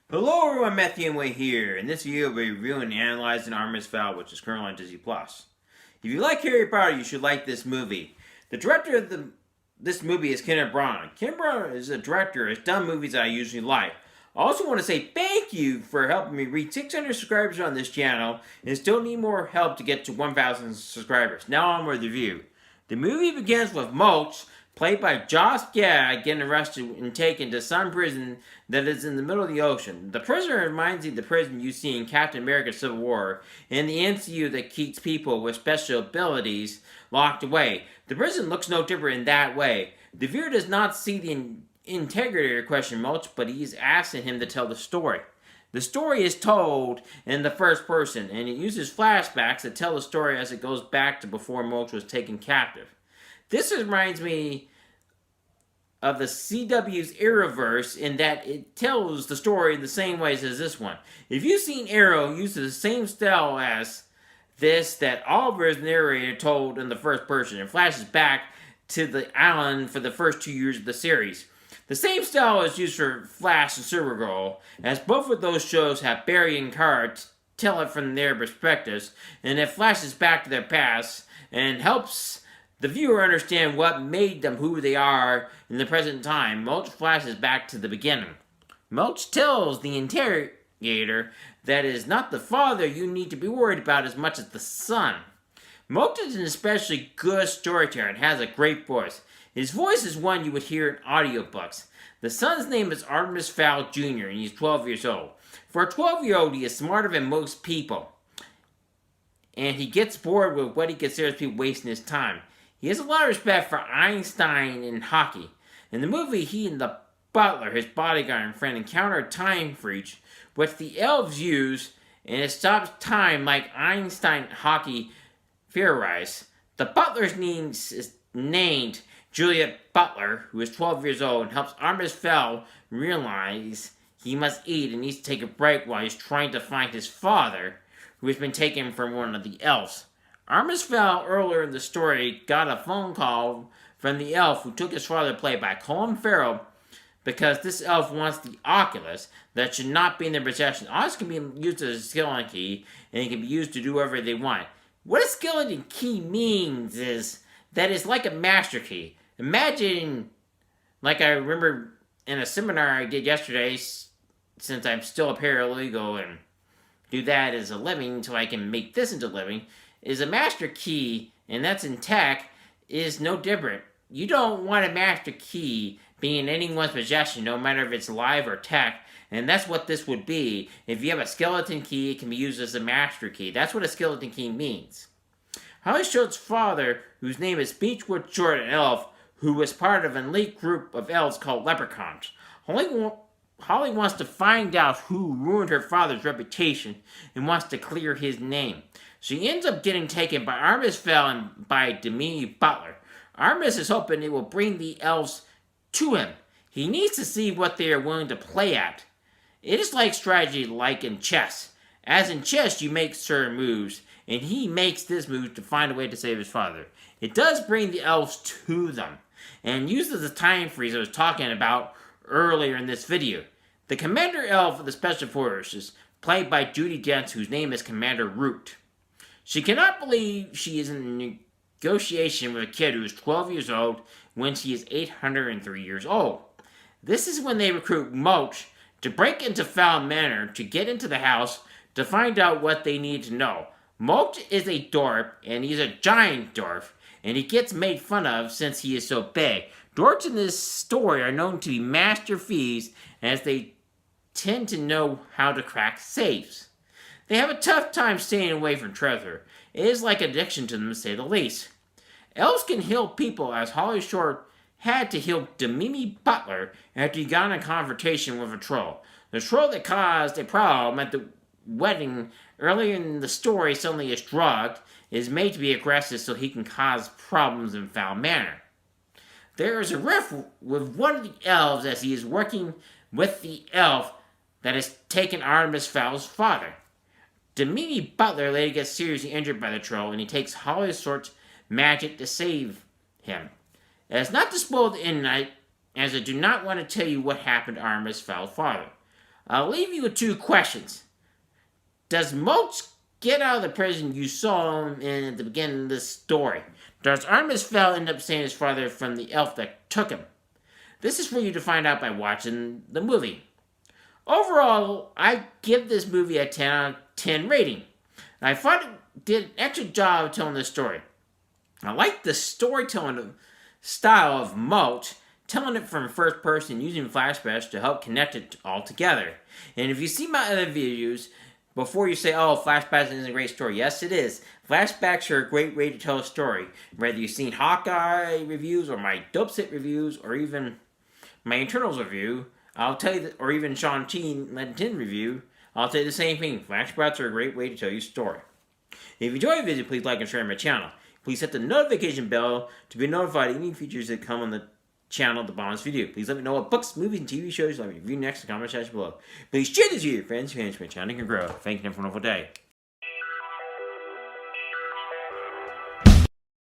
Hello everyone, Matthew and Way here. In this video, we'll be reviewing and analyzing Artemis Fowl, which is currently on Disney+. If you like Harry Potter, you should like this movie. The director of this movie is Kenneth Branagh. Kenneth Branagh is a director, has done movies that I usually like. I also want to say thank you for helping me reach 600 subscribers on this channel, and still need more help to get to 1,000 subscribers. Now on with the review. The movie begins with Mulch, played by Josh Gad, getting arrested and taken to some prison that is in the middle of the ocean. The prison reminds you of the prison you see in Captain America Civil War, and the MCU that keeps people with special abilities locked away. The prison looks no different in that way. The viewer does not see the interrogator question Mulch, but he is asking him to tell the story. The story is told in the first person, and it uses flashbacks to tell the story as it goes back to before Mulch was taken captive. This reminds me of the CW's Arrowverse in that it tells the story in the same ways as this one. If you've seen Arrow, it uses the same style as this that Oliver's narrator told in the first person and flashes back to the island for the first 2 years of the series. The same style is used for Flash and Supergirl, as both of those shows have Barry and Kara tell it from their perspectives, and it flashes back to their past and helps the viewer understand what made them who they are in the present time. Mulch flashes back to the beginning. Mulch tells the interrogator that it is not the father you need to be worried about as much as the son. Mulch is an especially good storyteller and has a great voice. His voice is one you would hear in audiobooks. The son's name is Artemis Fowl Jr. and he's 12 years old. For a 12-year-old, he is smarter than most people. And he gets bored with what he considers people wasting his time. He has a lot of respect for Einstein and hockey. In the movie, he and the butler, his bodyguard and friend, encounter a time breach, which the elves use, and it stops time like Einstein hockey theorized. The butler's name is named Juliet Butler, who is 12 years old, and helps Artemis Fowl realize he must eat and needs to take a break while he's trying to find his father, who has been taken from one of the elves. Artemis Fowl, earlier in the story, got a phone call from the elf who took his father, played by Colin Farrell, because this elf wants the Oculus that should not be in their possession. Oculus can be used as a skeleton key, and it can be used to do whatever they want. What a skeleton key means is that it's like a master key. Imagine, like I remember in a seminar I did yesterday, since I'm still a paralegal and do that as a living so I can make this into a living, is a master key, and that's in tech, is no different. You don't want a master key being in anyone's possession, no matter if it's live or tech, and that's what this would be. If you have a skeleton key, it can be used as a master key. That's what a skeleton key means. Holly Schultz's father, whose name is Beechwood Short, an elf, who was part of an elite group of elves called leprechauns. Holly wants to find out who ruined her father's reputation and wants to clear his name. She ends up getting taken by Artemis Fowl and by Demi Butler. Artemis is hoping it will bring the elves to him. He needs to see what they are willing to play at. It is like strategy, like in chess. As in chess, you make certain moves, and he makes this move to find a way to save his father. It does bring the elves to them, and uses the time freeze I was talking about earlier in this video. The Commander Elf of the Special Forces, played by Judi Dench, whose name is Commander Root. She cannot believe she is in a negotiation with a kid who is 12 years old when she is 803 years old. This is when they recruit Mulch to break into Fowl Manor to get into the house to find out what they need to know. Mulch is a dwarf, and he's a giant dwarf, and he gets made fun of since he is so big. Dwarves in this story are known to be master thieves, as they tend to know how to crack safes. They have a tough time staying away from treasure. It is like addiction to them, to say the least. Elves can heal people, as Holly Short had to heal Demi Butler after he got in a confrontation with a troll. The troll that caused a problem at the wedding earlier in the story suddenly is drugged, is made to be aggressive so he can cause problems in Fowl Manor. There is a rift with one of the elves as he is working with the elf that has taken Artemis Fowl's father. Demi Butler later gets seriously injured by the troll, and he takes Holly Short's magic to save him. It is not to spoil the end night, as I do not want to tell you what happened to Artemis Fowl's father. I'll leave you with two questions. Does Mulch get out of the prison you saw him in at the beginning of this story? Does Artemis Fowl end up saving his father from the elf that took him? This is for you to find out by watching the movie. Overall, I give this movie a 10 out of 10 rating. I thought it did an excellent job of telling this story. I like the storytelling style of Mulch, telling it from first person using flashbacks to help connect it all together. And if you see my other videos, before you say, oh, flashbacks isn't a great story. Yes, it is. Flashbacks are a great way to tell a story. Whether you've seen Hawkeye reviews, or my Dopesit reviews, or even my Internals review, I'll tell you, or even Shang-Chi Legend 10 review, I'll tell you the same thing. Flashbacks are a great way to tell you a story. If you enjoyed the video, please like and share my channel. Please hit the notification bell to be notified of any features that come on the channel at the bottom of this video. Please let me know what books, movies, and TV shows you'd like me to review next in the comment section below. Please share this video with your friends who my channel can grow. Thank you and have a wonderful day.